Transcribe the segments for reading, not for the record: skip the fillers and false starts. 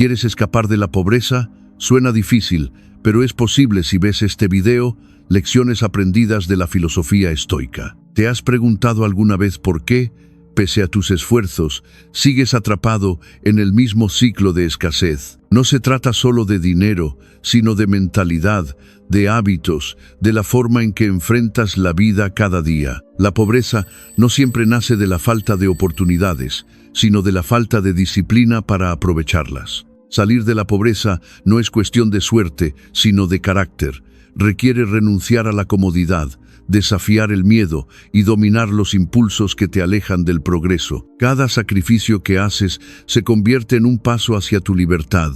¿Quieres escapar de la pobreza? Suena difícil, pero es posible si ves este video, Lecciones aprendidas de la filosofía estoica. ¿Te has preguntado alguna vez por qué, pese a tus esfuerzos, sigues atrapado en el mismo ciclo de escasez? No se trata solo de dinero, sino de mentalidad, de hábitos, de la forma en que enfrentas la vida cada día. La pobreza no siempre nace de la falta de oportunidades, sino de la falta de disciplina para aprovecharlas. Salir de la pobreza no es cuestión de suerte, sino de carácter. Requiere renunciar a la comodidad, desafiar el miedo y dominar los impulsos que te alejan del progreso. Cada sacrificio que haces se convierte en un paso hacia tu libertad,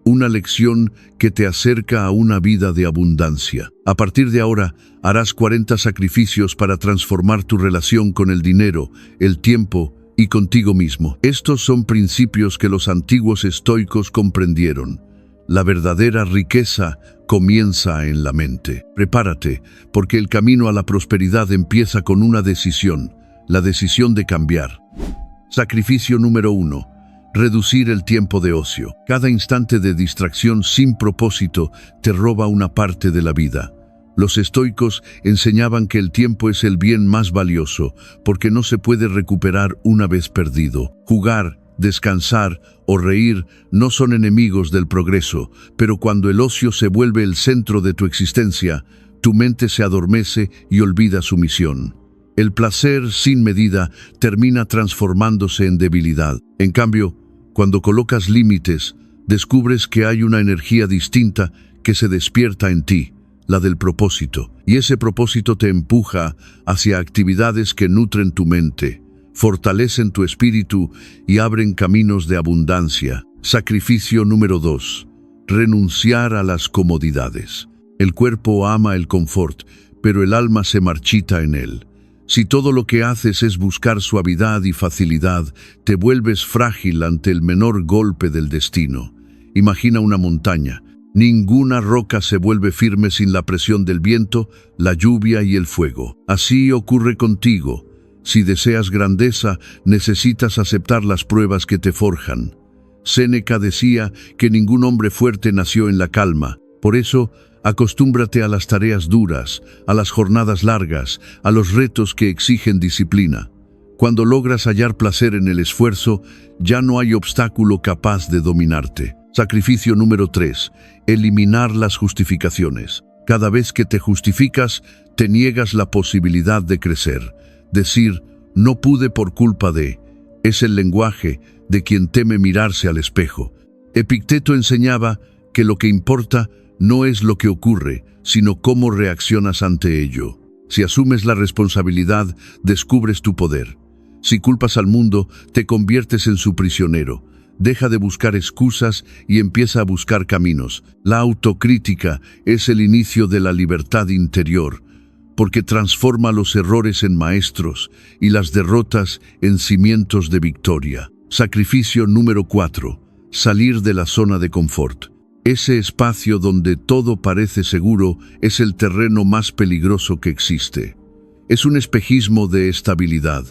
una lección que te acerca a una vida de abundancia. A partir de ahora, harás 40 sacrificios para transformar tu relación con el dinero, el tiempo y contigo mismo. Estos son principios que los antiguos estoicos comprendieron. La verdadera riqueza comienza en la mente. Prepárate, porque el camino a la prosperidad empieza con una decisión, la decisión de cambiar. Sacrificio número 1. Reducir el tiempo de ocio. Cada instante de distracción sin propósito te roba una parte de la vida. Los estoicos enseñaban que el tiempo es el bien más valioso, porque no se puede recuperar una vez perdido. Jugar, descansar o reír no son enemigos del progreso, pero cuando el ocio se vuelve el centro de tu existencia, tu mente se adormece y olvida su misión. El placer sin medida termina transformándose en debilidad. En cambio, cuando colocas límites, descubres que hay una energía distinta que se despierta en ti, la del propósito, y ese propósito te empuja hacia actividades que nutren tu mente, fortalecen tu espíritu y abren caminos de abundancia. Sacrificio número 2. Renunciar a las comodidades. El cuerpo ama el confort, pero el alma se marchita en él. Si todo lo que haces es buscar suavidad y facilidad, te vuelves frágil ante el menor golpe del destino. Imagina una montaña. Ninguna roca se vuelve firme sin la presión del viento, la lluvia y el fuego. Así ocurre contigo. Si deseas grandeza, necesitas aceptar las pruebas que te forjan. Séneca decía que ningún hombre fuerte nació en la calma. Por eso, acostúmbrate a las tareas duras, a las jornadas largas, a los retos que exigen disciplina. Cuando logras hallar placer en el esfuerzo, ya no hay obstáculo capaz de dominarte. Sacrificio número 3. Eliminar las justificaciones. Cada vez que te justificas, te niegas la posibilidad de crecer. Decir, no pude por culpa de, es el lenguaje de quien teme mirarse al espejo. Epicteto enseñaba que lo que importa no es lo que ocurre, sino cómo reaccionas ante ello. Si asumes la responsabilidad, descubres tu poder. Si culpas al mundo, te conviertes en su prisionero. Deja de buscar excusas y empieza a buscar caminos. La autocrítica es el inicio de la libertad interior, porque transforma los errores en maestros y las derrotas en cimientos de victoria. Sacrificio número 4. Salir de la zona de confort. Ese espacio donde todo parece seguro es el terreno más peligroso que existe. Es un espejismo de estabilidad.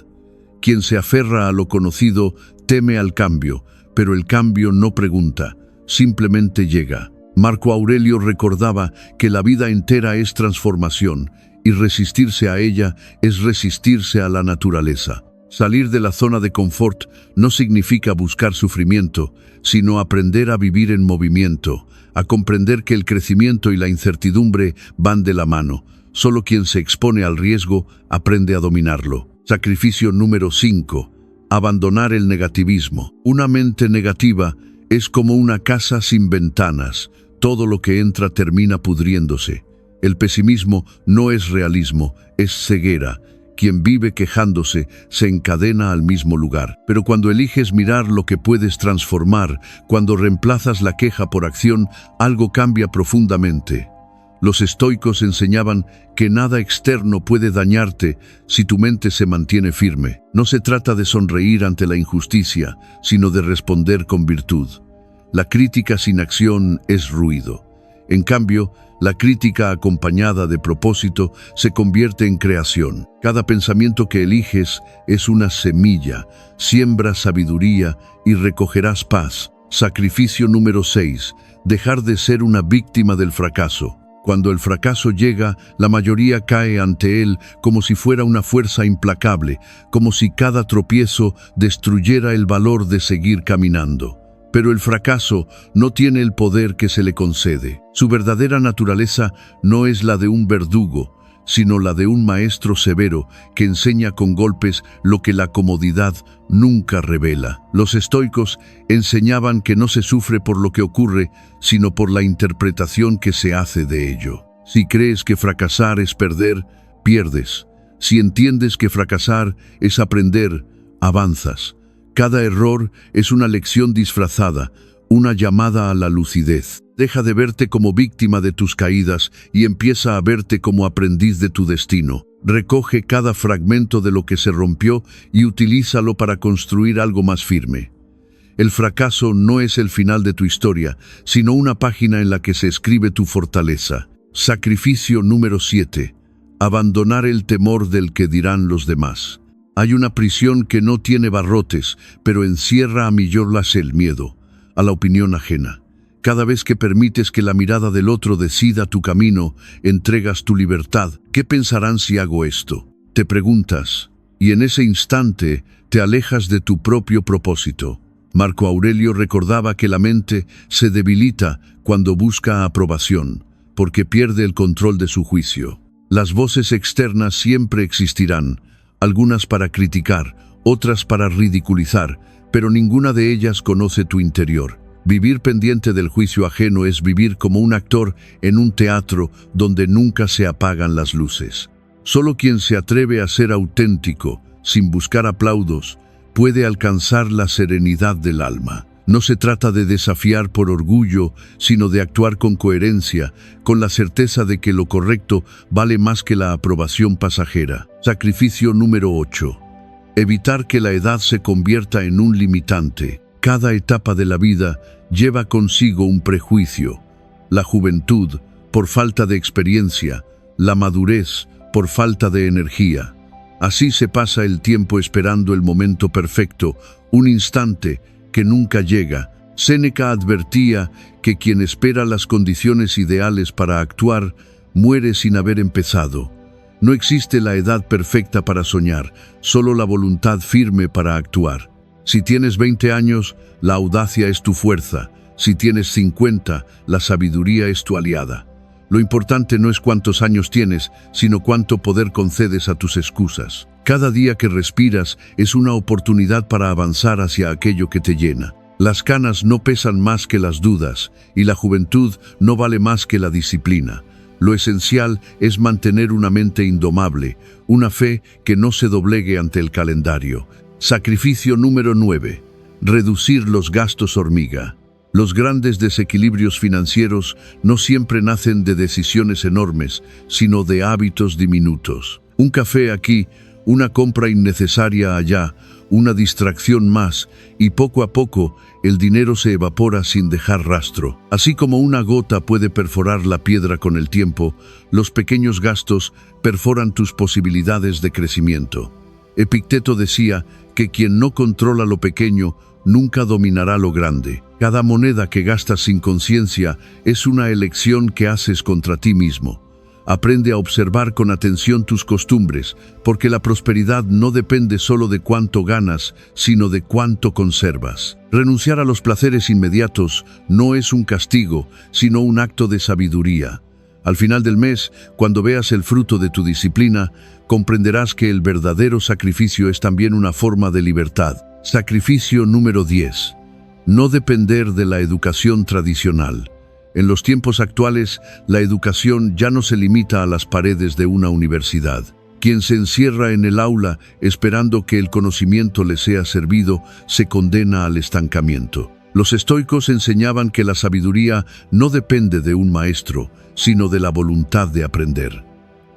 Quien se aferra a lo conocido teme al cambio, pero el cambio no pregunta, simplemente llega. Marco Aurelio recordaba que la vida entera es transformación, y resistirse a ella es resistirse a la naturaleza. Salir de la zona de confort no significa buscar sufrimiento, sino aprender a vivir en movimiento, a comprender que el crecimiento y la incertidumbre van de la mano. Solo quien se expone al riesgo aprende a dominarlo. Sacrificio número 5. Abandonar el negativismo. Una mente negativa es como una casa sin ventanas. Todo lo que entra termina pudriéndose. El pesimismo no es realismo, es ceguera. Quien vive quejándose se encadena al mismo lugar. Pero cuando eliges mirar lo que puedes transformar, cuando reemplazas la queja por acción, algo cambia profundamente. Los estoicos enseñaban que nada externo puede dañarte si tu mente se mantiene firme. No se trata de sonreír ante la injusticia, sino de responder con virtud. La crítica sin acción es ruido. En cambio, la crítica acompañada de propósito se convierte en creación. Cada pensamiento que eliges es una semilla. Siembra sabiduría y recogerás paz. Sacrificio número 6. Dejar de ser una víctima del fracaso. Cuando el fracaso llega, la mayoría cae ante él como si fuera una fuerza implacable, como si cada tropiezo destruyera el valor de seguir caminando. Pero el fracaso no tiene el poder que se le concede. Su verdadera naturaleza no es la de un verdugo, sino la de un maestro severo que enseña con golpes lo que la comodidad nunca revela. Los estoicos enseñaban que no se sufre por lo que ocurre, sino por la interpretación que se hace de ello. Si crees que fracasar es perder, pierdes. Si entiendes que fracasar es aprender, avanzas. Cada error es una lección disfrazada, una llamada a la lucidez. Deja de verte como víctima de tus caídas y empieza a verte como aprendiz de tu destino. Recoge cada fragmento de lo que se rompió y utilízalo para construir algo más firme. El fracaso no es el final de tu historia, sino una página en la que se escribe tu fortaleza. Sacrificio número 7. Abandonar el temor del que dirán los demás. Hay una prisión que no tiene barrotes, pero encierra a millones el miedo, a la opinión ajena. Cada vez que permites que la mirada del otro decida tu camino, entregas tu libertad. ¿Qué pensarán si hago esto? Te preguntas, y en ese instante te alejas de tu propio propósito. Marco Aurelio recordaba que la mente se debilita cuando busca aprobación, porque pierde el control de su juicio. Las voces externas siempre existirán, algunas para criticar, otras para ridiculizar, pero ninguna de ellas conoce tu interior. Vivir pendiente del juicio ajeno es vivir como un actor en un teatro donde nunca se apagan las luces. Solo quien se atreve a ser auténtico, sin buscar aplausos, puede alcanzar la serenidad del alma. No se trata de desafiar por orgullo, sino de actuar con coherencia, con la certeza de que lo correcto vale más que la aprobación pasajera. Sacrificio número 8. Evitar que la edad se convierta en un limitante. Cada etapa de la vida lleva consigo un prejuicio. La juventud, por falta de experiencia, la madurez, por falta de energía. Así se pasa el tiempo esperando el momento perfecto, un instante que nunca llega. Séneca advertía que quien espera las condiciones ideales para actuar, muere sin haber empezado. No existe la edad perfecta para soñar, solo la voluntad firme para actuar. Si tienes 20 años, la audacia es tu fuerza. Si tienes 50, la sabiduría es tu aliada. Lo importante no es cuántos años tienes, sino cuánto poder concedes a tus excusas. Cada día que respiras es una oportunidad para avanzar hacia aquello que te llena. Las canas no pesan más que las dudas, y la juventud no vale más que la disciplina. Lo esencial es mantener una mente indomable, una fe que no se doblegue ante el calendario. Sacrificio número 9. Reducir los gastos hormiga. Los grandes desequilibrios financieros no siempre nacen de decisiones enormes, sino de hábitos diminutos. Un café aquí, una compra innecesaria allá, una distracción más, y poco a poco el dinero se evapora sin dejar rastro. Así como una gota puede perforar la piedra con el tiempo, los pequeños gastos perforan tus posibilidades de crecimiento. Epicteto decía que quien no controla lo pequeño nunca dominará lo grande. Cada moneda que gastas sin conciencia es una elección que haces contra ti mismo. Aprende a observar con atención tus costumbres, porque la prosperidad no depende solo de cuánto ganas, sino de cuánto conservas. Renunciar a los placeres inmediatos no es un castigo, sino un acto de sabiduría. Al final del mes, cuando veas el fruto de tu disciplina, comprenderás que el verdadero sacrificio es también una forma de libertad. Sacrificio número 10. No depender de la educación tradicional. En los tiempos actuales, la educación ya no se limita a las paredes de una universidad. Quien se encierra en el aula esperando que el conocimiento le sea servido, se condena al estancamiento. Los estoicos enseñaban que la sabiduría no depende de un maestro, sino de la voluntad de aprender.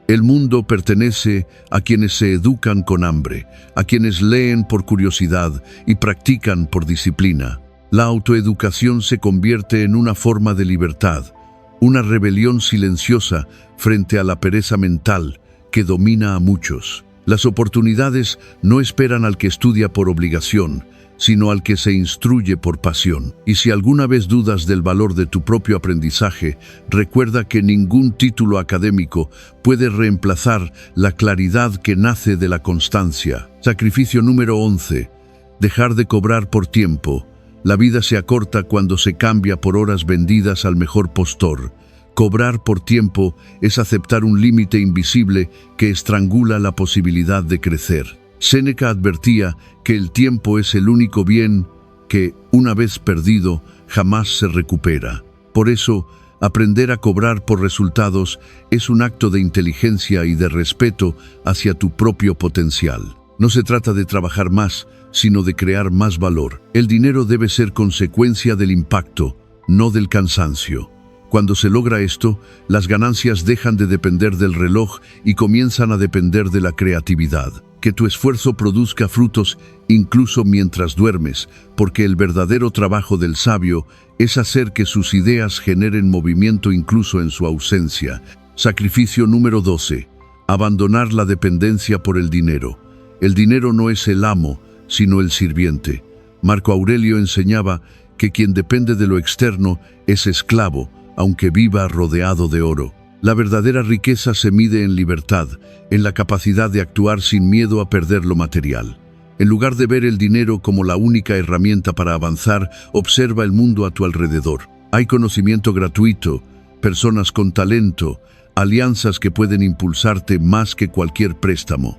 El mundo pertenece a quienes se educan con hambre, a quienes leen por curiosidad y practican por disciplina. La autoeducación se convierte en una forma de libertad, una rebelión silenciosa frente a la pereza mental que domina a muchos. Las oportunidades no esperan al que estudia por obligación, sino al que se instruye por pasión. Y si alguna vez dudas del valor de tu propio aprendizaje, recuerda que ningún título académico puede reemplazar la claridad que nace de la constancia. Sacrificio número 11. Dejar de cobrar por tiempo. La vida se acorta cuando se cambia por horas vendidas al mejor postor. Cobrar por tiempo es aceptar un límite invisible que estrangula la posibilidad de crecer. Séneca advertía que el tiempo es el único bien que, una vez perdido, jamás se recupera. Por eso, aprender a cobrar por resultados es un acto de inteligencia y de respeto hacia tu propio potencial. No se trata de trabajar más, sino de crear más valor. El dinero debe ser consecuencia del impacto, no del cansancio. Cuando se logra esto, las ganancias dejan de depender del reloj y comienzan a depender de la creatividad. Que tu esfuerzo produzca frutos incluso mientras duermes, porque el verdadero trabajo del sabio es hacer que sus ideas generen movimiento incluso en su ausencia. Sacrificio número 12. Abandonar la dependencia por el dinero. El dinero no es el amo, sino el sirviente. Marco Aurelio enseñaba que quien depende de lo externo es esclavo, aunque viva rodeado de oro. La verdadera riqueza se mide en libertad, en la capacidad de actuar sin miedo a perder lo material. En lugar de ver el dinero como la única herramienta para avanzar, observa el mundo a tu alrededor. Hay conocimiento gratuito, personas con talento, alianzas que pueden impulsarte más que cualquier préstamo.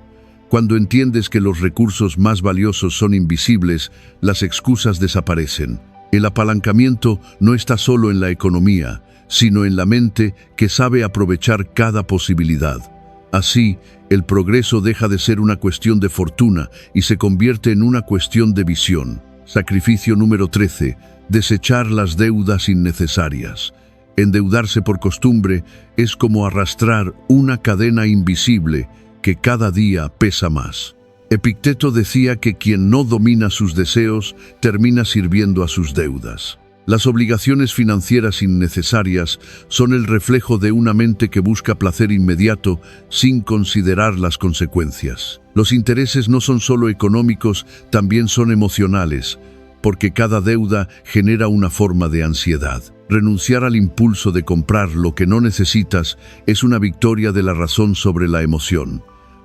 Cuando entiendes que los recursos más valiosos son invisibles, las excusas desaparecen. El apalancamiento no está solo en la economía, sino en la mente que sabe aprovechar cada posibilidad. Así, el progreso deja de ser una cuestión de fortuna y se convierte en una cuestión de visión. Sacrificio número 13. Desechar las deudas innecesarias. Endeudarse por costumbre es como arrastrar una cadena invisible que cada día pesa más. Epicteto decía que quien no domina sus deseos termina sirviendo a sus deudas. Las obligaciones financieras innecesarias son el reflejo de una mente que busca placer inmediato sin considerar las consecuencias. Los intereses no son solo económicos, también son emocionales, porque cada deuda genera una forma de ansiedad. Renunciar al impulso de comprar lo que no necesitas es una victoria de la razón sobre la emoción.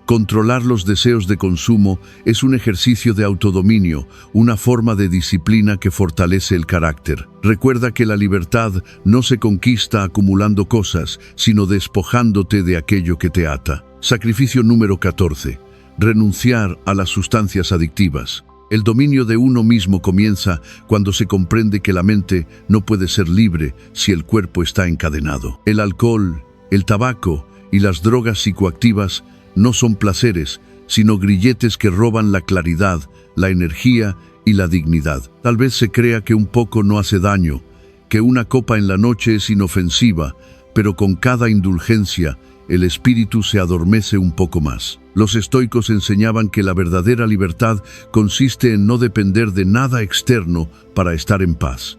Controlar los deseos de consumo es un ejercicio de autodominio, una forma de disciplina que fortalece el carácter. Recuerda que la libertad no se conquista acumulando cosas, sino despojándote de aquello que te ata. Sacrificio número 14. Renunciar a las sustancias adictivas. El dominio de uno mismo comienza cuando se comprende que la mente no puede ser libre si el cuerpo está encadenado. El alcohol, el tabaco y las drogas psicoactivas no son placeres, sino grilletes que roban la claridad, la energía y la dignidad. Tal vez se crea que un poco no hace daño, que una copa en la noche es inofensiva, pero con cada indulgencia, el espíritu se adormece un poco más. Los estoicos enseñaban que la verdadera libertad consiste en no depender de nada externo para estar en paz.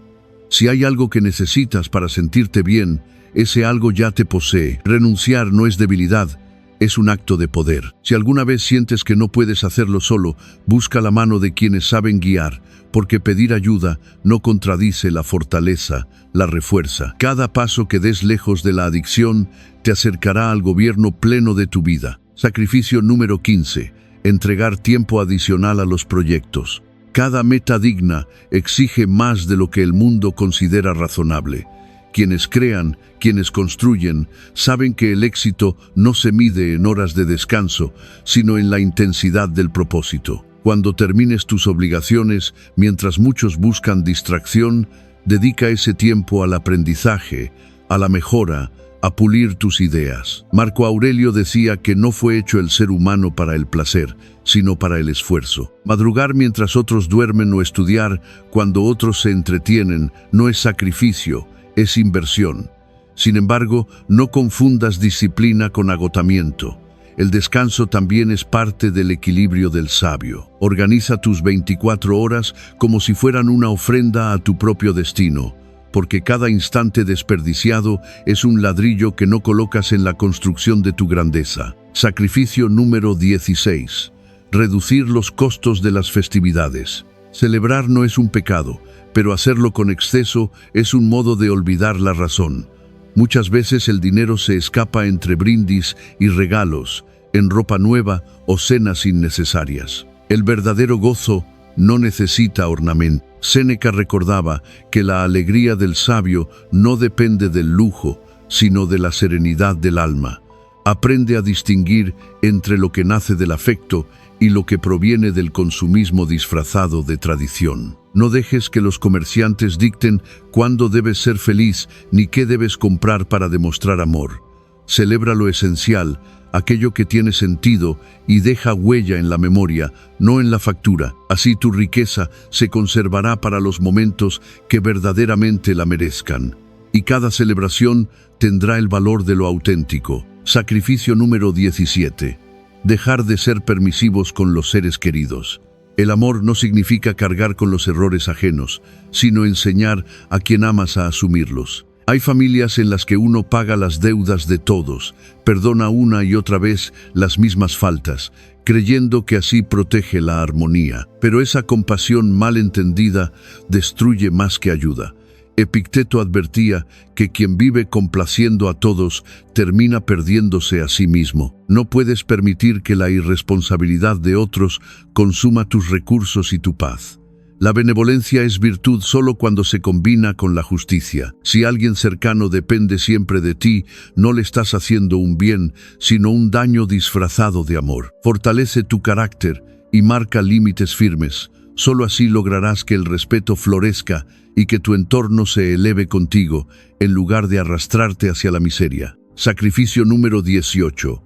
Si hay algo que necesitas para sentirte bien, ese algo ya te posee. Renunciar no es debilidad, es un acto de poder. Si alguna vez sientes que no puedes hacerlo solo, busca la mano de quienes saben guiar, porque pedir ayuda no contradice la fortaleza, la refuerza. Cada paso que des lejos de la adicción te acercará al gobierno pleno de tu vida. Sacrificio número 15. Entregar tiempo adicional a los proyectos. Cada meta digna exige más de lo que el mundo considera razonable. Quienes crean, quienes construyen, saben que el éxito no se mide en horas de descanso, sino en la intensidad del propósito. Cuando termines tus obligaciones, mientras muchos buscan distracción, dedica ese tiempo al aprendizaje, a la mejora, a pulir tus ideas. Marco Aurelio decía que no fue hecho el ser humano para el placer, sino para el esfuerzo. Madrugar mientras otros duermen o estudiar cuando otros se entretienen no es sacrificio, es inversión. Sin embargo, no confundas disciplina con agotamiento. El descanso también es parte del equilibrio del sabio. Organiza tus 24 horas como si fueran una ofrenda a tu propio destino, porque cada instante desperdiciado es un ladrillo que no colocas en la construcción de tu grandeza. Sacrificio número 16. Reducir los costos de las festividades. Celebrar no es un pecado, pero hacerlo con exceso es un modo de olvidar la razón. Muchas veces el dinero se escapa entre brindis y regalos, en ropa nueva o cenas innecesarias. El verdadero gozo no necesita ornamento. Séneca recordaba que la alegría del sabio no depende del lujo, sino de la serenidad del alma. Aprende a distinguir entre lo que nace del afecto y lo que proviene del consumismo disfrazado de tradición. No dejes que los comerciantes dicten cuándo debes ser feliz ni qué debes comprar para demostrar amor. Celebra lo esencial, aquello que tiene sentido y deja huella en la memoria, no en la factura. Así tu riqueza se conservará para los momentos que verdaderamente la merezcan. Y cada celebración tendrá el valor de lo auténtico. Sacrificio número 17. Dejar de ser permisivos con los seres queridos. El amor no significa cargar con los errores ajenos, sino enseñar a quien amas a asumirlos. Hay familias en las que uno paga las deudas de todos, perdona una y otra vez las mismas faltas, creyendo que así protege la armonía. Pero esa compasión mal entendida destruye más que ayuda. Epicteto advertía que quien vive complaciendo a todos termina perdiéndose a sí mismo. No puedes permitir que la irresponsabilidad de otros consuma tus recursos y tu paz. La benevolencia es virtud solo cuando se combina con la justicia. Si alguien cercano depende siempre de ti, no le estás haciendo un bien, sino un daño disfrazado de amor. Fortalece tu carácter y marca límites firmes. Solo así lograrás que el respeto florezca y que tu entorno se eleve contigo, en lugar de arrastrarte hacia la miseria. Sacrificio número 18.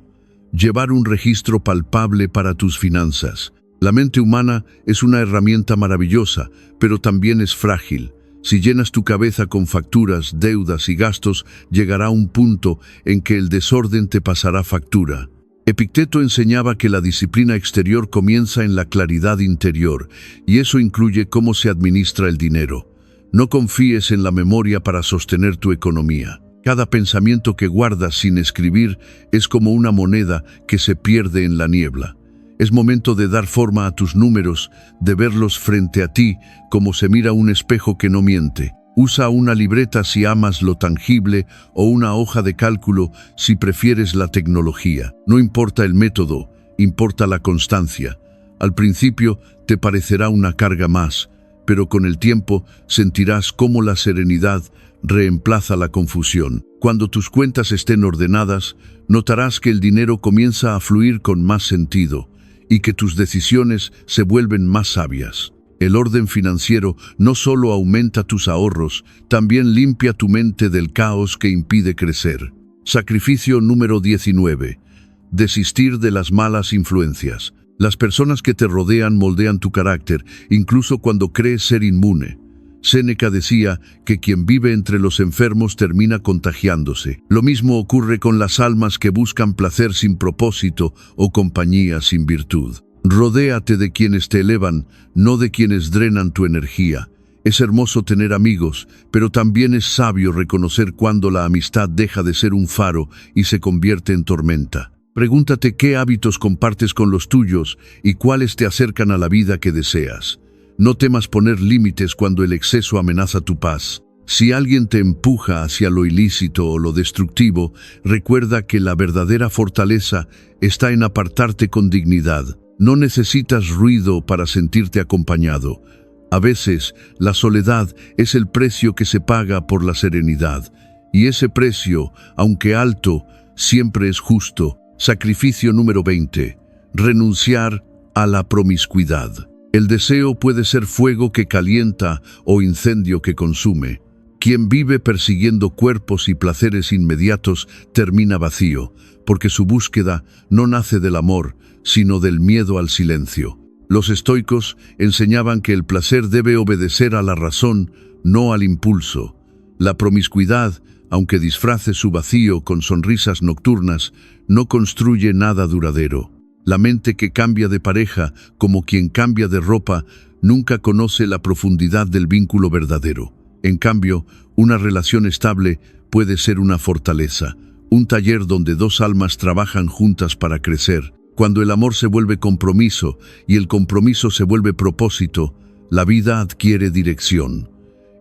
Llevar un registro palpable para tus finanzas. La mente humana es una herramienta maravillosa, pero también es frágil. Si llenas tu cabeza con facturas, deudas y gastos, llegará un punto en que el desorden te pasará factura. Epicteto enseñaba que la disciplina exterior comienza en la claridad interior, y eso incluye cómo se administra el dinero. No confíes en la memoria para sostener tu economía. Cada pensamiento que guardas sin escribir es como una moneda que se pierde en la niebla. Es momento de dar forma a tus números, de verlos frente a ti como se mira un espejo que no miente. Usa una libreta si amas lo tangible o una hoja de cálculo si prefieres la tecnología. No importa el método, importa la constancia. Al principio te parecerá una carga más, pero con el tiempo sentirás cómo la serenidad reemplaza la confusión. Cuando tus cuentas estén ordenadas, notarás que el dinero comienza a fluir con más sentido y que tus decisiones se vuelven más sabias. El orden financiero no solo aumenta tus ahorros, también limpia tu mente del caos que impide crecer. Sacrificio número 19. Desistir de las malas influencias. Las personas que te rodean moldean tu carácter, incluso cuando crees ser inmune. Séneca decía que quien vive entre los enfermos termina contagiándose. Lo mismo ocurre con las almas que buscan placer sin propósito o compañía sin virtud. Rodéate de quienes te elevan, no de quienes drenan tu energía. Es hermoso tener amigos, pero también es sabio reconocer cuando la amistad deja de ser un faro y se convierte en tormenta. Pregúntate qué hábitos compartes con los tuyos y cuáles te acercan a la vida que deseas. No temas poner límites cuando el exceso amenaza tu paz. Si alguien te empuja hacia lo ilícito o lo destructivo, recuerda que la verdadera fortaleza está en apartarte con dignidad. No necesitas ruido para sentirte acompañado. A veces, la soledad es el precio que se paga por la serenidad, y ese precio, aunque alto, siempre es justo. Sacrificio número 20. Renunciar a la promiscuidad. El deseo puede ser fuego que calienta o incendio que consume. Quien vive persiguiendo cuerpos y placeres inmediatos termina vacío, porque su búsqueda no nace del amor, sino del miedo al silencio. Los estoicos enseñaban que el placer debe obedecer a la razón, no al impulso. La promiscuidad, aunque disfrace su vacío con sonrisas nocturnas, no construye nada duradero. La mente que cambia de pareja, como quien cambia de ropa, nunca conoce la profundidad del vínculo verdadero. En cambio, una relación estable puede ser una fortaleza, un taller donde dos almas trabajan juntas para crecer. Cuando el amor se vuelve compromiso y el compromiso se vuelve propósito, la vida adquiere dirección.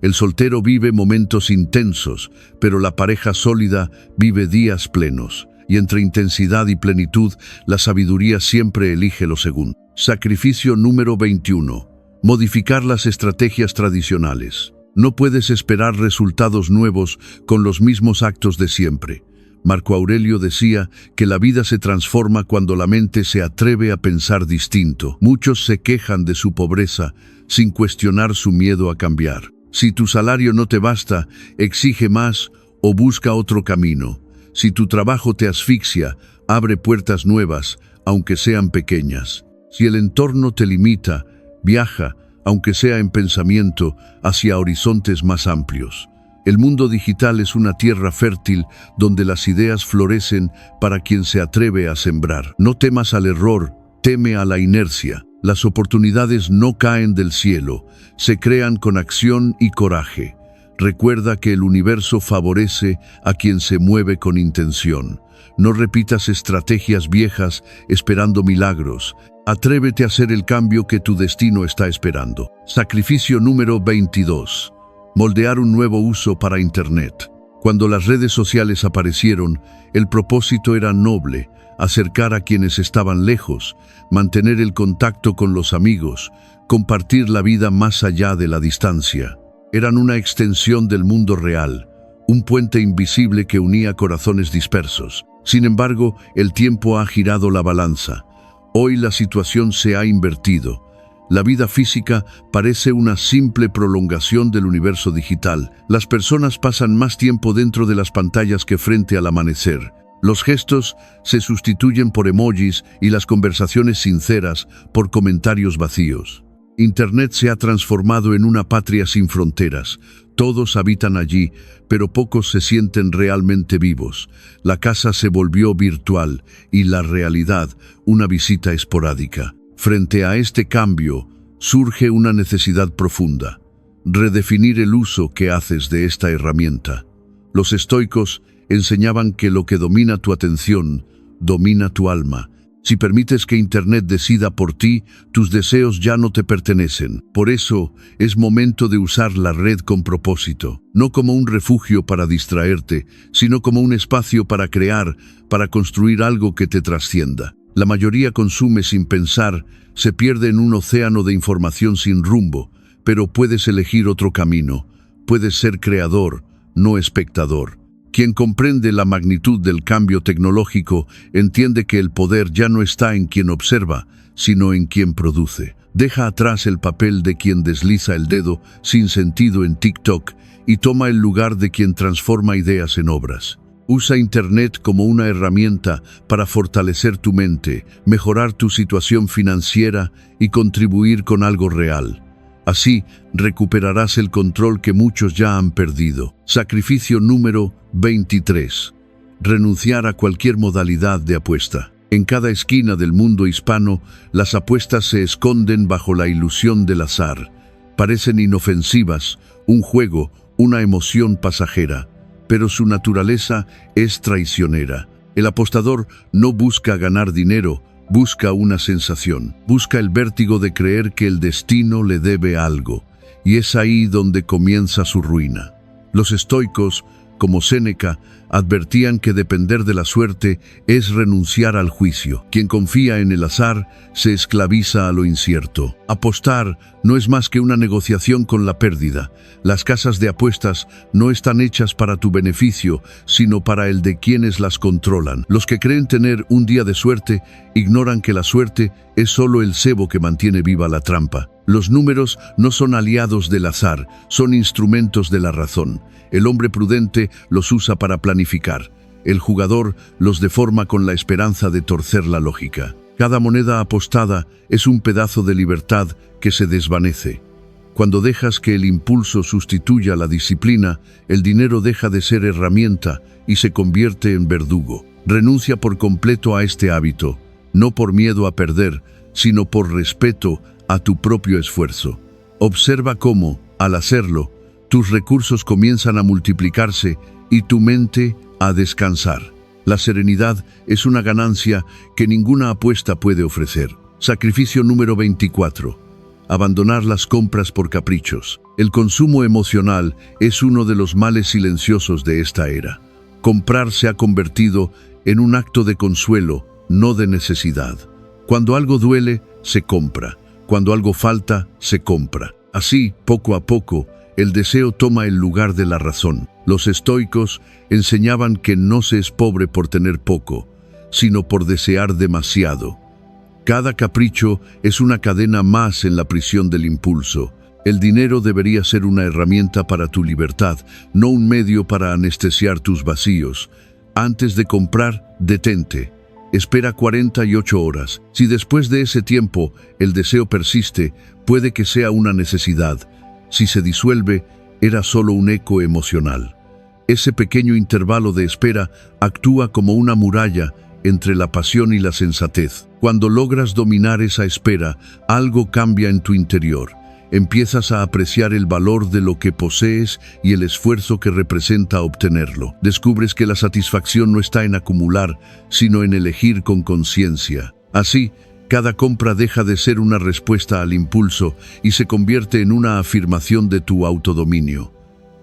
El soltero vive momentos intensos, pero la pareja sólida vive días plenos. Y entre intensidad y plenitud, la sabiduría siempre elige lo segundo. Sacrificio número 21. Modificar las estrategias tradicionales. No puedes esperar resultados nuevos con los mismos actos de siempre. Marco Aurelio decía que la vida se transforma cuando la mente se atreve a pensar distinto. Muchos se quejan de su pobreza sin cuestionar su miedo a cambiar. Si tu salario no te basta, exige más o busca otro camino. Si tu trabajo te asfixia, abre puertas nuevas, aunque sean pequeñas. Si el entorno te limita, viaja, aunque sea en pensamiento, hacia horizontes más amplios. El mundo digital es una tierra fértil donde las ideas florecen para quien se atreve a sembrar. No temas al error, teme a la inercia. Las oportunidades no caen del cielo, se crean con acción y coraje. Recuerda que el universo favorece a quien se mueve con intención. No repitas estrategias viejas esperando milagros. Atrévete a hacer el cambio que tu destino está esperando. Sacrificio número 22. Moldear un nuevo uso para Internet. Cuando las redes sociales aparecieron, el propósito era noble: acercar a quienes estaban lejos, mantener el contacto con los amigos, compartir la vida más allá de la distancia. Eran una extensión del mundo real, un puente invisible que unía corazones dispersos. Sin embargo, el tiempo ha girado la balanza. Hoy la situación se ha invertido. La vida física parece una simple prolongación del universo digital. Las personas pasan más tiempo dentro de las pantallas que frente al amanecer. Los gestos se sustituyen por emojis y las conversaciones sinceras por comentarios vacíos. Internet se ha transformado en una patria sin fronteras. Todos habitan allí, pero pocos se sienten realmente vivos. La casa se volvió virtual y la realidad una visita esporádica. Frente a este cambio, surge una necesidad profunda: redefinir el uso que haces de esta herramienta. Los estoicos enseñaban que lo que domina tu atención, domina tu alma. Si permites que Internet decida por ti, tus deseos ya no te pertenecen. Por eso, es momento de usar la red con propósito, no como un refugio para distraerte, sino como un espacio para crear, para construir algo que te trascienda. La mayoría consume sin pensar, se pierde en un océano de información sin rumbo, pero puedes elegir otro camino. Puedes ser creador, no espectador. Quien comprende la magnitud del cambio tecnológico entiende que el poder ya no está en quien observa, sino en quien produce. Deja atrás el papel de quien desliza el dedo sin sentido en TikTok y toma el lugar de quien transforma ideas en obras. Usa Internet como una herramienta para fortalecer tu mente, mejorar tu situación financiera y contribuir con algo real. Así, recuperarás el control que muchos ya han perdido. Sacrificio número 23. Renunciar a cualquier modalidad de apuesta. En cada esquina del mundo hispano, las apuestas se esconden bajo la ilusión del azar. Parecen inofensivas, un juego, una emoción pasajera, pero su naturaleza es traicionera. El apostador no busca ganar dinero, busca una sensación, busca el vértigo de creer que el destino le debe algo, y es ahí donde comienza su ruina. Los estoicos, como Séneca, advertían que depender de la suerte es renunciar al juicio. Quien confía en el azar se esclaviza a lo incierto. Apostar no es más que una negociación con la pérdida. Las casas de apuestas no están hechas para tu beneficio, sino para el de quienes las controlan. Los que creen tener un día de suerte ignoran que la suerte es solo el cebo que mantiene viva la trampa. Los números no son aliados del azar, son instrumentos de la razón. El hombre prudente los usa para planificar. El jugador los deforma con la esperanza de torcer la lógica. Cada moneda apostada es un pedazo de libertad que se desvanece. Cuando dejas que el impulso sustituya la disciplina, el dinero deja de ser herramienta y se convierte en verdugo. Renuncia por completo a este hábito, no por miedo a perder, sino por respeto a tu propio esfuerzo. Observa cómo, al hacerlo, tus recursos comienzan a multiplicarse y tu mente a descansar. La serenidad es una ganancia que ninguna apuesta puede ofrecer. Sacrificio número 24. Abandonar las compras por caprichos. El consumo emocional es uno de los males silenciosos de esta era. Comprar se ha convertido en un acto de consuelo, no de necesidad. Cuando algo duele, se compra. Cuando algo falta, se compra. Así, poco a poco, el deseo toma el lugar de la razón. Los estoicos enseñaban que no se es pobre por tener poco, sino por desear demasiado. Cada capricho es una cadena más en la prisión del impulso. El dinero debería ser una herramienta para tu libertad, no un medio para anestesiar tus vacíos. Antes de comprar, detente. Espera 48 horas. Si después de ese tiempo el deseo persiste, puede que sea una necesidad. Si se disuelve, era solo un eco emocional. Ese pequeño intervalo de espera actúa como una muralla entre la pasión y la sensatez. Cuando logras dominar esa espera, algo cambia en tu interior. Empiezas a apreciar el valor de lo que posees y el esfuerzo que representa obtenerlo. Descubres que la satisfacción no está en acumular, sino en elegir con conciencia. Así, cada compra deja de ser una respuesta al impulso y se convierte en una afirmación de tu autodominio.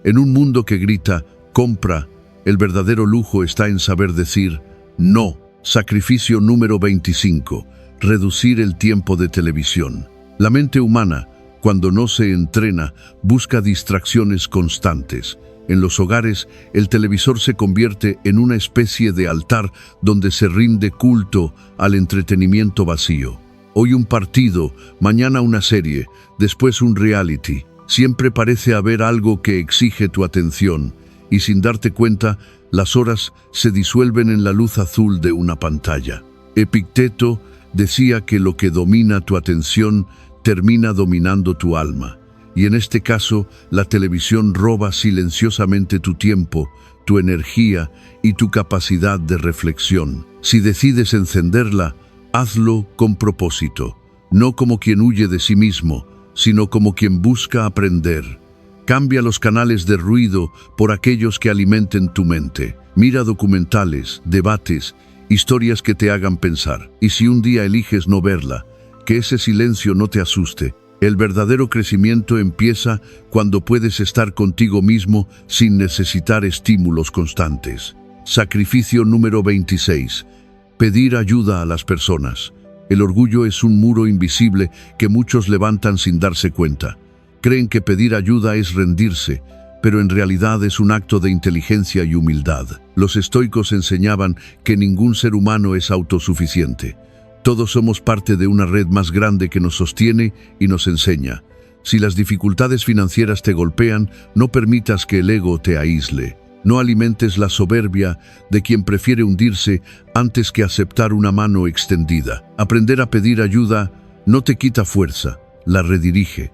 En un mundo que grita, compra, el verdadero lujo está en saber decir, no. Sacrificio número 25. Reducir el tiempo de televisión. La mente humana, cuando no se entrena, busca distracciones constantes. En los hogares, el televisor se convierte en una especie de altar donde se rinde culto al entretenimiento vacío. Hoy un partido, mañana una serie, después un reality. Siempre parece haber algo que exige tu atención, y sin darte cuenta, las horas se disuelven en la luz azul de una pantalla. Epicteto decía que lo que domina tu atención termina dominando tu alma. Y en este caso, la televisión roba silenciosamente tu tiempo, tu energía y tu capacidad de reflexión. Si decides encenderla, hazlo con propósito, no como quien huye de sí mismo, sino como quien busca aprender. Cambia los canales de ruido por aquellos que alimenten tu mente. Mira documentales, debates, historias que te hagan pensar. Y si un día eliges no verla, que ese silencio no te asuste. El verdadero crecimiento empieza cuando puedes estar contigo mismo sin necesitar estímulos constantes. Sacrificio número 26. Pedir ayuda a las personas. El orgullo es un muro invisible que muchos levantan sin darse cuenta. Creen que pedir ayuda es rendirse, pero en realidad es un acto de inteligencia y humildad. Los estoicos enseñaban que ningún ser humano es autosuficiente. Todos somos parte de una red más grande que nos sostiene y nos enseña. Si las dificultades financieras te golpean, no permitas que el ego te aísle. No alimentes la soberbia de quien prefiere hundirse antes que aceptar una mano extendida. Aprender a pedir ayuda no te quita fuerza, la redirige.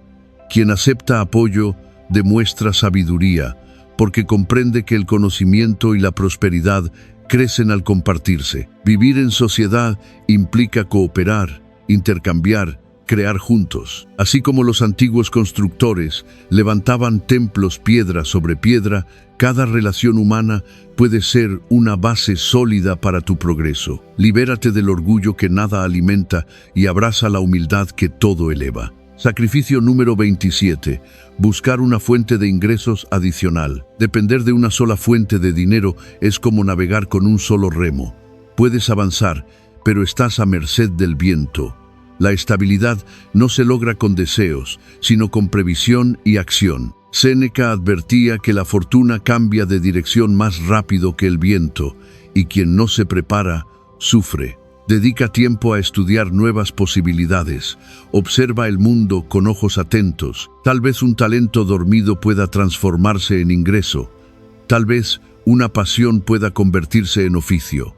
Quien acepta apoyo demuestra sabiduría, porque comprende que el conocimiento y la prosperidad crecen al compartirse. Vivir en sociedad implica cooperar, intercambiar, crear juntos. Así como los antiguos constructores levantaban templos piedra sobre piedra, cada relación humana puede ser una base sólida para tu progreso. Libérate del orgullo que nada alimenta y abraza la humildad que todo eleva. Sacrificio número 27. Buscar una fuente de ingresos adicional. Depender de una sola fuente de dinero es como navegar con un solo remo. Puedes avanzar, pero estás a merced del viento. La estabilidad no se logra con deseos, sino con previsión y acción. Séneca advertía que la fortuna cambia de dirección más rápido que el viento, y quien no se prepara, sufre. Dedica tiempo a estudiar nuevas posibilidades. Observa el mundo con ojos atentos. Tal vez un talento dormido pueda transformarse en ingreso. Tal vez una pasión pueda convertirse en oficio.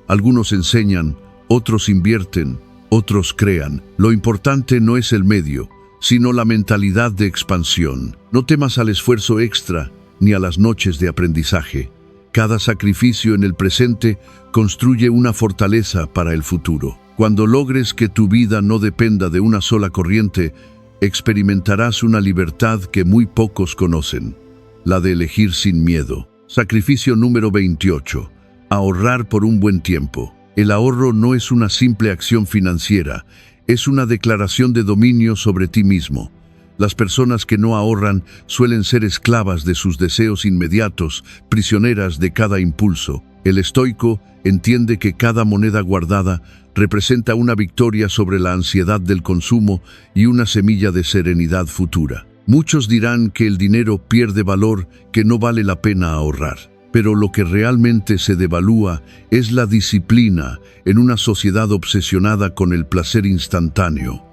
Algunos enseñan, otros invierten, otros crean. Lo importante no es el medio, sino la mentalidad de expansión. No temas al esfuerzo extra ni a las noches de aprendizaje. Cada sacrificio en el presente construye una fortaleza para el futuro. Cuando logres que tu vida no dependa de una sola corriente, experimentarás una libertad que muy pocos conocen, la de elegir sin miedo. Sacrificio número 28. Ahorrar por un buen tiempo. El ahorro no es una simple acción financiera, es una declaración de dominio sobre ti mismo. Las personas que no ahorran suelen ser esclavas de sus deseos inmediatos, prisioneras de cada impulso. El estoico entiende que cada moneda guardada representa una victoria sobre la ansiedad del consumo y una semilla de serenidad futura. Muchos dirán que el dinero pierde valor, que no vale la pena ahorrar. Pero lo que realmente se devalúa es la disciplina en una sociedad obsesionada con el placer instantáneo.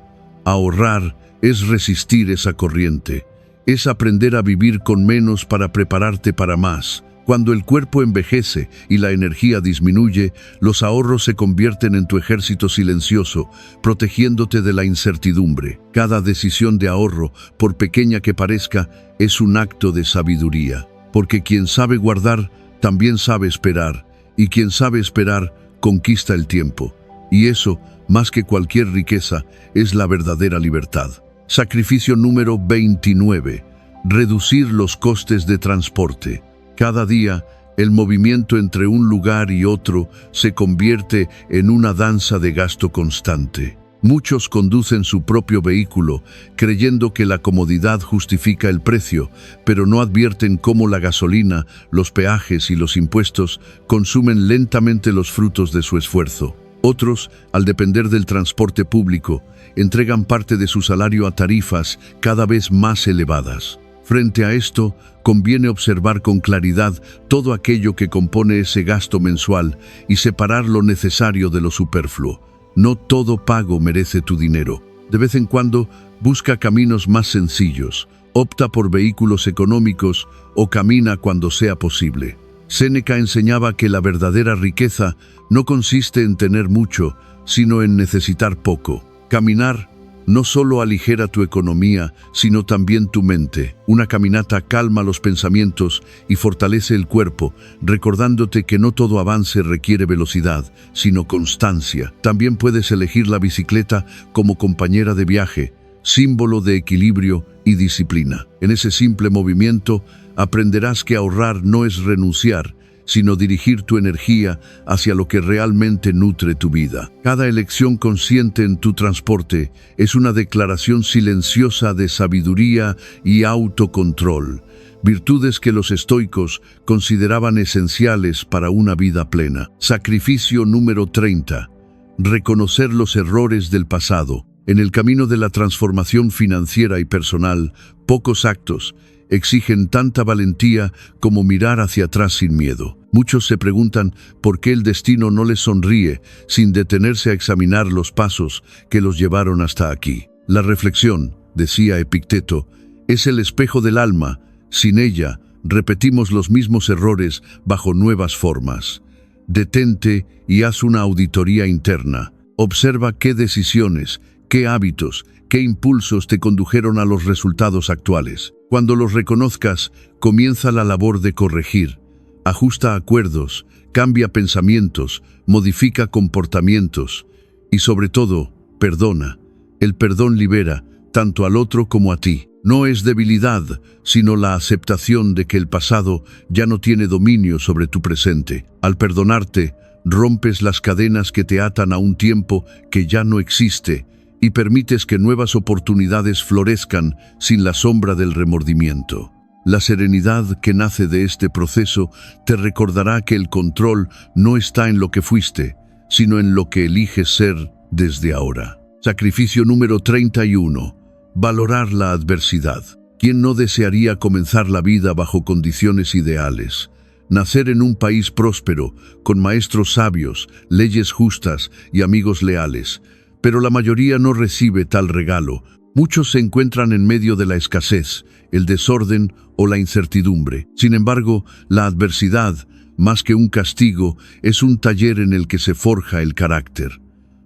Ahorrar es resistir esa corriente, es aprender a vivir con menos para prepararte para más. Cuando el cuerpo envejece y la energía disminuye, los ahorros se convierten en tu ejército silencioso, protegiéndote de la incertidumbre. Cada decisión de ahorro, por pequeña que parezca, es un acto de sabiduría. Porque quien sabe guardar, también sabe esperar, y quien sabe esperar, conquista el tiempo. Y eso, más que cualquier riqueza, es la verdadera libertad. Sacrificio número 29. Reducir los costes de transporte. Cada día, el movimiento entre un lugar y otro se convierte en una danza de gasto constante. Muchos conducen su propio vehículo, creyendo que la comodidad justifica el precio, pero no advierten cómo la gasolina, los peajes y los impuestos consumen lentamente los frutos de su esfuerzo. Otros, al depender del transporte público, entregan parte de su salario a tarifas cada vez más elevadas. Frente a esto, conviene observar con claridad todo aquello que compone ese gasto mensual y separar lo necesario de lo superfluo. No todo pago merece tu dinero. De vez en cuando, busca caminos más sencillos, opta por vehículos económicos o camina cuando sea posible. Séneca enseñaba que la verdadera riqueza no consiste en tener mucho, sino en necesitar poco. Caminar no solo aligera tu economía, sino también tu mente. Una caminata calma los pensamientos y fortalece el cuerpo, recordándote que no todo avance requiere velocidad, sino constancia. También puedes elegir la bicicleta como compañera de viaje, símbolo de equilibrio y disciplina. En ese simple movimiento, aprenderás que ahorrar no es renunciar, sino dirigir tu energía hacia lo que realmente nutre tu vida. Cada elección consciente en tu transporte es una declaración silenciosa de sabiduría y autocontrol, virtudes que los estoicos consideraban esenciales para una vida plena. Sacrificio número 30. Reconocer los errores del pasado. En el camino de la transformación financiera y personal, pocos actos exigen tanta valentía como mirar hacia atrás sin miedo. Muchos se preguntan por qué el destino no les sonríe sin detenerse a examinar los pasos que los llevaron hasta aquí. La reflexión, decía Epicteto, es el espejo del alma. Sin ella, repetimos los mismos errores bajo nuevas formas. Detente y haz una auditoría interna. Observa qué decisiones, qué hábitos, qué impulsos te condujeron a los resultados actuales. Cuando los reconozcas, comienza la labor de corregir. Ajusta acuerdos, cambia pensamientos, modifica comportamientos y, sobre todo, perdona. El perdón libera, tanto al otro como a ti. No es debilidad, sino la aceptación de que el pasado ya no tiene dominio sobre tu presente. Al perdonarte, rompes las cadenas que te atan a un tiempo que ya no existe y permites que nuevas oportunidades florezcan sin la sombra del remordimiento. La serenidad que nace de este proceso te recordará que el control no está en lo que fuiste, sino en lo que eliges ser desde ahora. Sacrificio número 31. Valorar la adversidad. ¿Quién no desearía comenzar la vida bajo condiciones ideales? Nacer en un país próspero, con maestros sabios, leyes justas y amigos leales. Pero la mayoría no recibe tal regalo. Muchos se encuentran en medio de la escasez, el desorden o la incertidumbre. Sin embargo, la adversidad, más que un castigo, es un taller en el que se forja el carácter.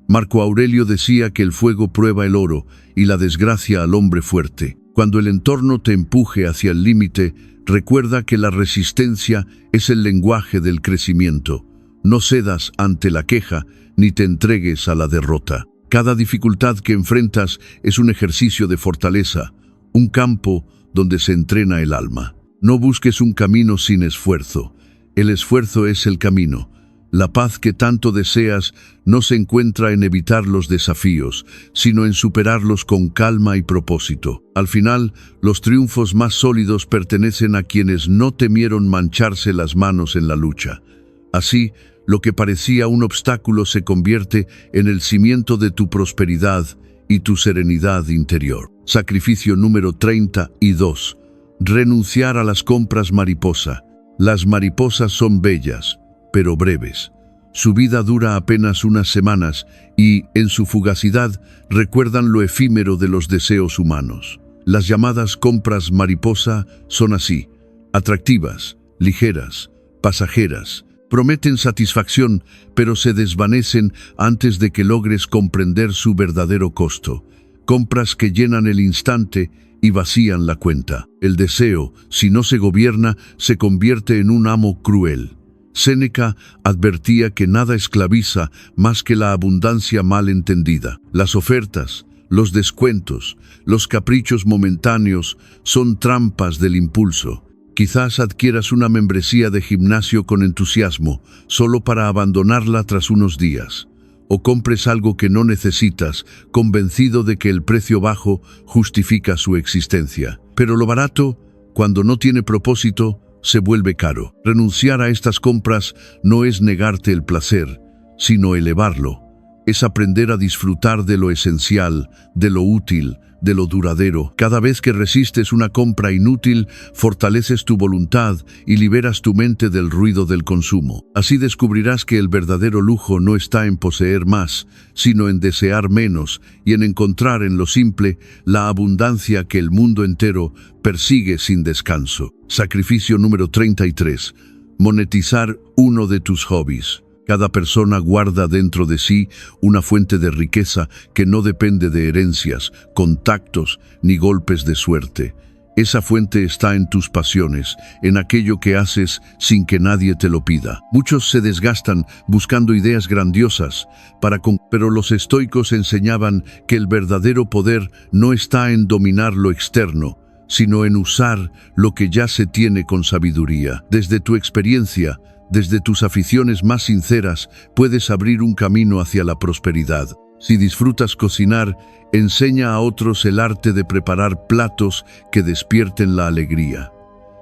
Marco Aurelio decía que el fuego prueba el oro y la desgracia al hombre fuerte. Cuando el entorno te empuje hacia el límite, recuerda que la resistencia es el lenguaje del crecimiento. No cedas ante la queja ni te entregues a la derrota. Cada dificultad que enfrentas es un ejercicio de fortaleza, un campo donde se entrena el alma. No busques un camino sin esfuerzo. El esfuerzo es el camino, La paz que tanto deseas no se encuentra en evitar los desafíos, sino en superarlos con calma y propósito. Al final, los triunfos más sólidos pertenecen a quienes no temieron mancharse las manos en la lucha. Así, lo que parecía un obstáculo se convierte en el cimiento de tu prosperidad y tu serenidad interior. Sacrificio número 32. Renunciar a las compras mariposa. Las mariposas son bellas, pero breves. Su vida dura apenas unas semanas y, en su fugacidad, recuerdan lo efímero de los deseos humanos. Las llamadas compras mariposa son así: atractivas, ligeras, pasajeras. Prometen satisfacción, pero se desvanecen antes de que logres comprender su verdadero costo. Compras que llenan el instante y vacían la cuenta. El deseo, si no se gobierna, se convierte en un amo cruel. Séneca advertía que nada esclaviza más que la abundancia mal entendida. Las ofertas, los descuentos, los caprichos momentáneos son trampas del impulso. Quizás adquieras una membresía de gimnasio con entusiasmo, solo para abandonarla tras unos días. O compres algo que no necesitas, convencido de que el precio bajo justifica su existencia. Pero lo barato, cuando no tiene propósito, se vuelve caro. Renunciar a estas compras no es negarte el placer, sino elevarlo. Es aprender a disfrutar de lo esencial, de lo útil, de lo duradero. Cada vez que resistes una compra inútil, fortaleces tu voluntad y liberas tu mente del ruido del consumo. Así descubrirás que el verdadero lujo no está en poseer más, sino en desear menos y en encontrar en lo simple la abundancia que el mundo entero persigue sin descanso. Sacrificio número 33. Monetizar uno de tus hobbies. Cada persona guarda dentro de sí una fuente de riqueza que no depende de herencias, contactos ni golpes de suerte. Esa fuente está en tus pasiones, en aquello que haces sin que nadie te lo pida. Muchos se desgastan buscando ideas grandiosas, pero los estoicos enseñaban que el verdadero poder no está en dominar lo externo, sino en usar lo que ya se tiene con sabiduría. Desde tu experiencia, desde tus aficiones más sinceras, puedes abrir un camino hacia la prosperidad. Si disfrutas cocinar, enseña a otros el arte de preparar platos que despierten la alegría.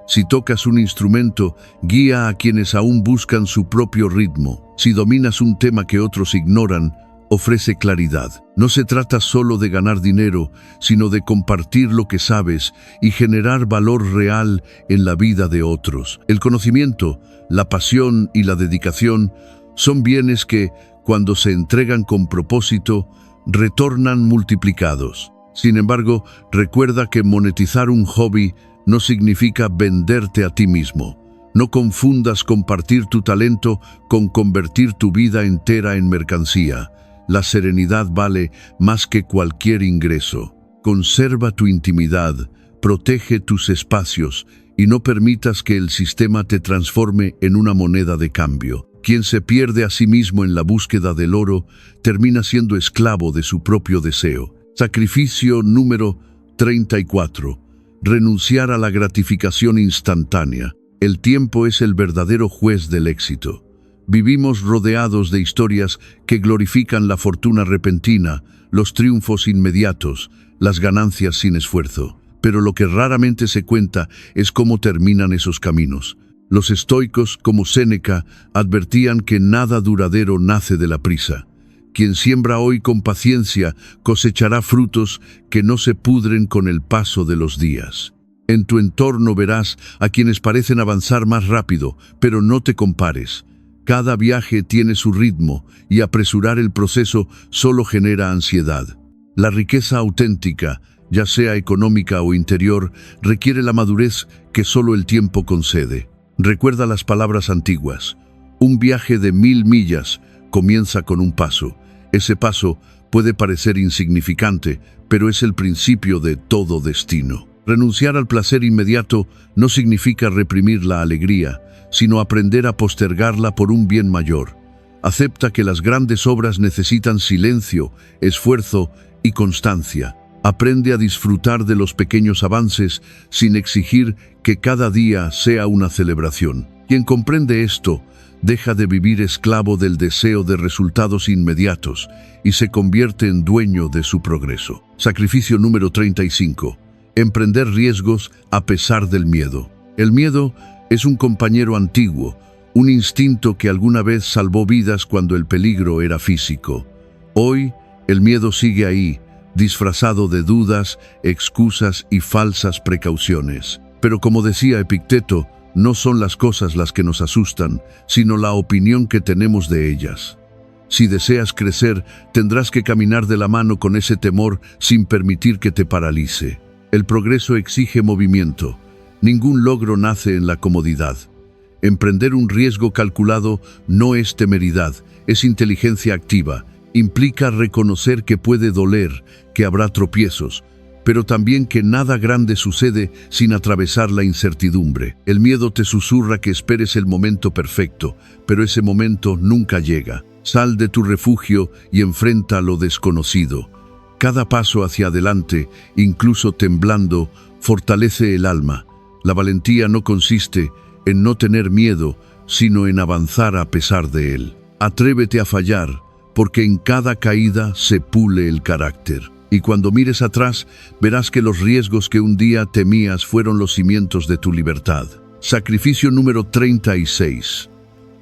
Si tocas un instrumento, guía a quienes aún buscan su propio ritmo. Si dominas un tema que otros ignoran, ofrece claridad. No se trata solo de ganar dinero, sino de compartir lo que sabes y generar valor real en la vida de otros. El conocimiento, la pasión y la dedicación son bienes que, cuando se entregan con propósito, retornan multiplicados. Sin embargo, recuerda que monetizar un hobby no significa venderte a ti mismo. No confundas compartir tu talento con convertir tu vida entera en mercancía. La serenidad vale más que cualquier ingreso. Conserva tu intimidad, protege tus espacios y no permitas que el sistema te transforme en una moneda de cambio. Quien se pierde a sí mismo en la búsqueda del oro termina siendo esclavo de su propio deseo. Sacrificio número 34. Renunciar a la gratificación instantánea. El tiempo es el verdadero juez del éxito. Vivimos rodeados de historias que glorifican la fortuna repentina, los triunfos inmediatos, las ganancias sin esfuerzo. Pero lo que raramente se cuenta es cómo terminan esos caminos. Los estoicos, como Séneca, advertían que nada duradero nace de la prisa. Quien siembra hoy con paciencia cosechará frutos que no se pudren con el paso de los días. En tu entorno verás a quienes parecen avanzar más rápido, pero no te compares. Cada viaje tiene su ritmo y apresurar el proceso solo genera ansiedad. La riqueza auténtica, ya sea económica o interior, requiere la madurez que solo el tiempo concede. Recuerda las palabras antiguas. Un viaje de 1000 millas comienza con un paso. Ese paso puede parecer insignificante, pero es el principio de todo destino. Renunciar al placer inmediato no significa reprimir la alegría, sino aprender a postergarla por un bien mayor. Acepta que las grandes obras necesitan silencio, esfuerzo y constancia. Aprende a disfrutar de los pequeños avances sin exigir que cada día sea una celebración. Quien comprende esto deja de vivir esclavo del deseo de resultados inmediatos y se convierte en dueño de su progreso. Sacrificio número 35. Emprender riesgos a pesar del miedo. El miedo es un compañero antiguo, un instinto que alguna vez salvó vidas cuando el peligro era físico. Hoy, el miedo sigue ahí, disfrazado de dudas, excusas y falsas precauciones. Pero como decía Epicteto, no son las cosas las que nos asustan, sino la opinión que tenemos de ellas. Si deseas crecer, tendrás que caminar de la mano con ese temor sin permitir que te paralice. El progreso exige movimiento. Ningún logro nace en la comodidad. Emprender un riesgo calculado no es temeridad, es inteligencia activa. Implica reconocer que puede doler, que habrá tropiezos, pero también que nada grande sucede sin atravesar la incertidumbre. El miedo te susurra que esperes el momento perfecto, pero ese momento nunca llega. Sal de tu refugio y enfrenta lo desconocido. Cada paso hacia adelante, incluso temblando, fortalece el alma. La valentía no consiste en no tener miedo, sino en avanzar a pesar de él. Atrévete a fallar, porque en cada caída se pule el carácter. Y cuando mires atrás, verás que los riesgos que un día temías fueron los cimientos de tu libertad. Sacrificio número 36.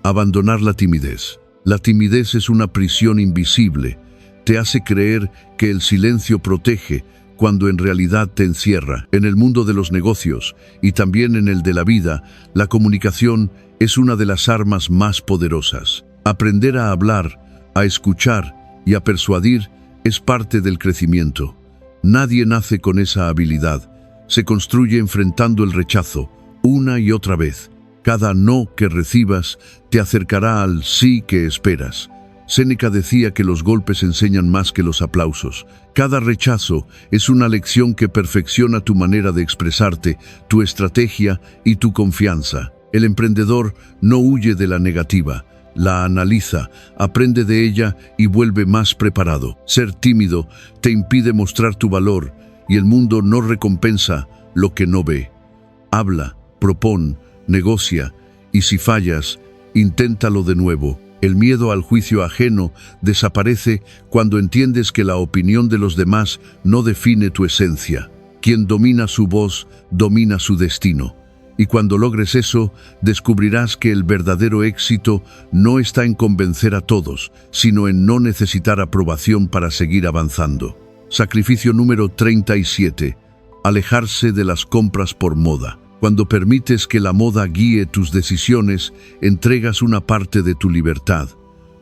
Abandonar la timidez. La timidez es una prisión invisible. Te hace creer que el silencio protege, cuando en realidad te encierra. En el mundo de los negocios y también en el de la vida, la comunicación es una de las armas más poderosas. Aprender a hablar, a escuchar y a persuadir es parte del crecimiento. Nadie nace con esa habilidad. Se construye enfrentando el rechazo, una y otra vez. Cada no que recibas te acercará al sí que esperas. Séneca decía que los golpes enseñan más que los aplausos. Cada rechazo es una lección que perfecciona tu manera de expresarte, tu estrategia y tu confianza. El emprendedor no huye de la negativa, la analiza, aprende de ella y vuelve más preparado. Ser tímido te impide mostrar tu valor y el mundo no recompensa lo que no ve. Habla, propón, negocia y si fallas, inténtalo de nuevo. El miedo al juicio ajeno desaparece cuando entiendes que la opinión de los demás no define tu esencia. Quien domina su voz, domina su destino. Y cuando logres eso, descubrirás que el verdadero éxito no está en convencer a todos, sino en no necesitar aprobación para seguir avanzando. Sacrificio número 37. Alejarse de las compras por moda. Cuando permites que la moda guíe tus decisiones, entregas una parte de tu libertad.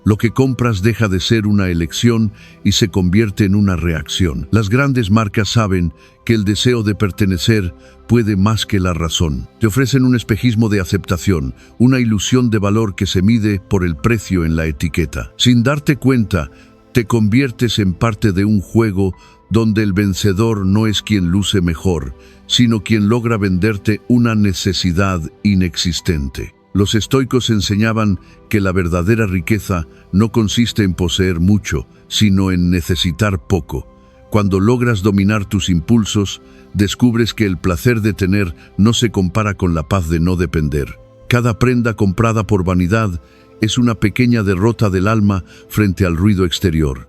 Lo que compras deja de ser una elección y se convierte en una reacción. Las grandes marcas saben que el deseo de pertenecer puede más que la razón. Te ofrecen un espejismo de aceptación, una ilusión de valor que se mide por el precio en la etiqueta. Sin darte cuenta, te conviertes en parte de un juego donde el vencedor no es quien luce mejor, sino quien logra venderte una necesidad inexistente. Los estoicos enseñaban que la verdadera riqueza no consiste en poseer mucho, sino en necesitar poco. Cuando logras dominar tus impulsos, descubres que el placer de tener no se compara con la paz de no depender. Cada prenda comprada por vanidad es una pequeña derrota del alma frente al ruido exterior.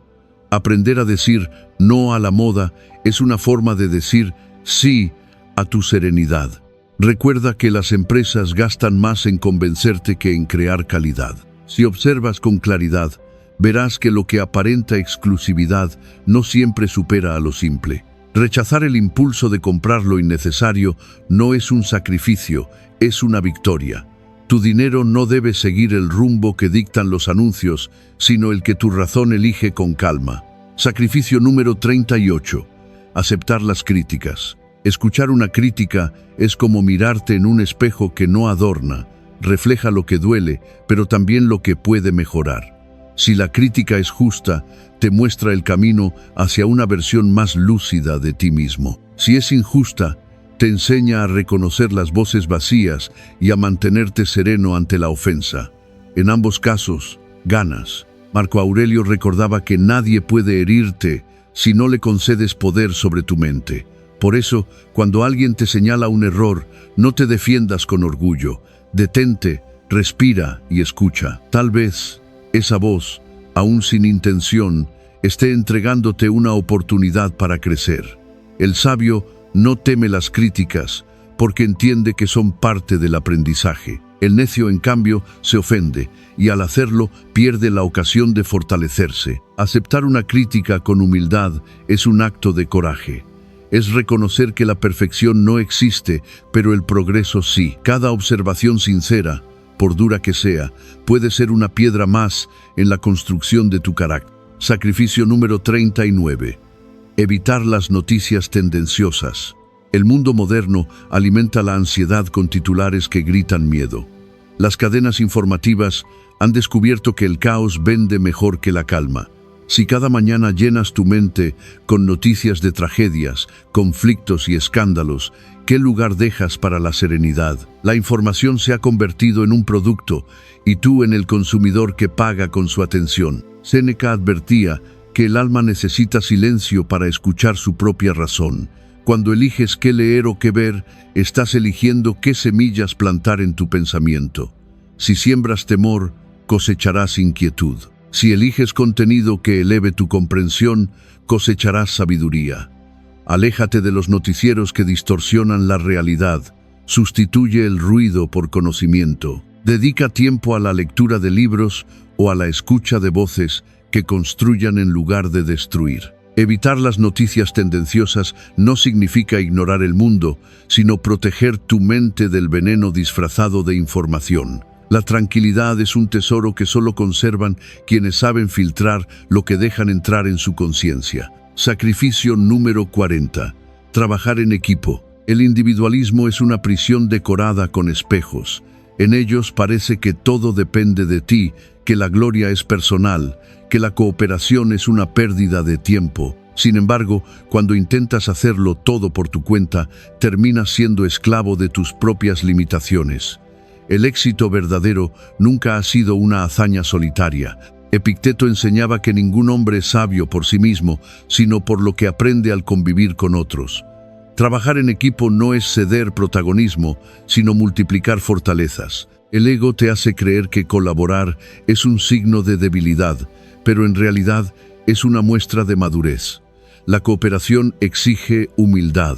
Aprender a decir no a la moda es una forma de decir sí a tu serenidad. Recuerda que las empresas gastan más en convencerte que en crear calidad. Si observas con claridad, verás que lo que aparenta exclusividad no siempre supera a lo simple. Rechazar el impulso de comprar lo innecesario no es un sacrificio, es una victoria. Tu dinero no debe seguir el rumbo que dictan los anuncios, sino el que tu razón elige con calma. Sacrificio número 38. Aceptar las críticas. Escuchar una crítica es como mirarte en un espejo que no adorna, refleja lo que duele, pero también lo que puede mejorar. Si la crítica es justa, te muestra el camino hacia una versión más lúcida de ti mismo. Si es injusta, te enseña a reconocer las voces vacías y a mantenerte sereno ante la ofensa. En ambos casos, ganas. Marco Aurelio recordaba que nadie puede herirte si no le concedes poder sobre tu mente. Por eso, cuando alguien te señala un error, no te defiendas con orgullo. Detente, Respira y escucha. Tal vez esa voz, aún sin intención, esté entregándote una oportunidad para crecer. El sabio no teme las críticas porque entiende que son parte del aprendizaje. El necio, en cambio, se ofende y al hacerlo pierde la ocasión de fortalecerse. Aceptar una crítica con humildad es un acto de coraje. Es reconocer que la perfección no existe, pero el progreso sí. Cada observación sincera, por dura que sea, puede ser una piedra más en la construcción de tu carácter. Sacrificio número 39. Evitar las noticias tendenciosas. El mundo moderno alimenta la ansiedad con titulares que gritan miedo. Las cadenas informativas han descubierto que el caos vende mejor que la calma. Si cada mañana llenas tu mente con noticias de tragedias, conflictos y escándalos, ¿qué lugar dejas para la serenidad? La información se ha convertido en un producto y tú en el consumidor que paga con su atención. Séneca advertía que el alma necesita silencio para escuchar su propia razón. Cuando eliges qué leer o qué ver, estás eligiendo qué semillas plantar en tu pensamiento. Si siembras temor, cosecharás inquietud. Si eliges contenido que eleve tu comprensión, cosecharás sabiduría. Aléjate de los noticieros que distorsionan la realidad. Sustituye el ruido por conocimiento. Dedica tiempo a la lectura de libros o a la escucha de voces que construyan en lugar de destruir. Evitar las noticias tendenciosas no significa ignorar el mundo, sino proteger tu mente del veneno disfrazado de información. La tranquilidad es un tesoro que solo conservan quienes saben filtrar lo que dejan entrar en su conciencia. Sacrificio número 40. Trabajar en equipo. El individualismo es una prisión decorada con espejos. En ellos parece que todo depende de ti, que la gloria es personal, que la cooperación es una pérdida de tiempo. Sin embargo, cuando intentas hacerlo todo por tu cuenta, terminas siendo esclavo de tus propias limitaciones. El éxito verdadero nunca ha sido una hazaña solitaria. Epicteto enseñaba que ningún hombre es sabio por sí mismo, sino por lo que aprende al convivir con otros. Trabajar en equipo no es ceder protagonismo, sino multiplicar fortalezas. El ego te hace creer que colaborar es un signo de debilidad, pero en realidad es una muestra de madurez. La cooperación exige humildad,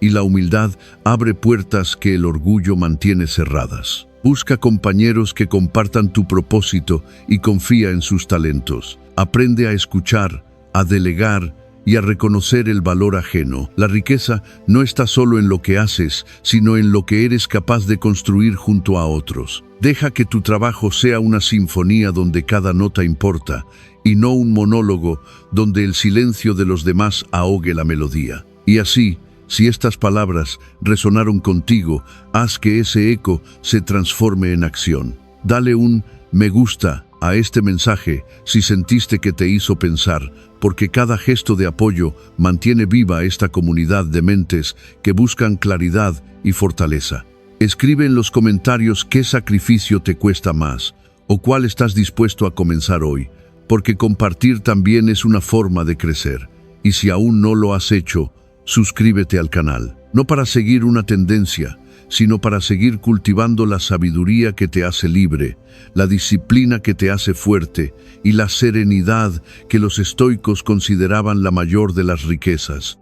y la humildad abre puertas que el orgullo mantiene cerradas. Busca compañeros que compartan tu propósito y confía en sus talentos. Aprende a escuchar, a delegar y a reconocer el valor ajeno. La riqueza no está solo en lo que haces, sino en lo que eres capaz de construir junto a otros. Deja que tu trabajo sea una sinfonía donde cada nota importa, y no un monólogo donde el silencio de los demás ahogue la melodía. Y así, si estas palabras resonaron contigo, haz que ese eco se transforme en acción. Dale un me gusta a este mensaje si sentiste que te hizo pensar, porque cada gesto de apoyo mantiene viva esta comunidad de mentes que buscan claridad y fortaleza. Escribe en los comentarios qué sacrificio te cuesta más o cuál estás dispuesto a comenzar hoy, porque compartir también es una forma de crecer. Y si aún no lo has hecho, suscríbete al canal, no para seguir una tendencia, sino para seguir cultivando la sabiduría que te hace libre, la disciplina que te hace fuerte y la serenidad que los estoicos consideraban la mayor de las riquezas.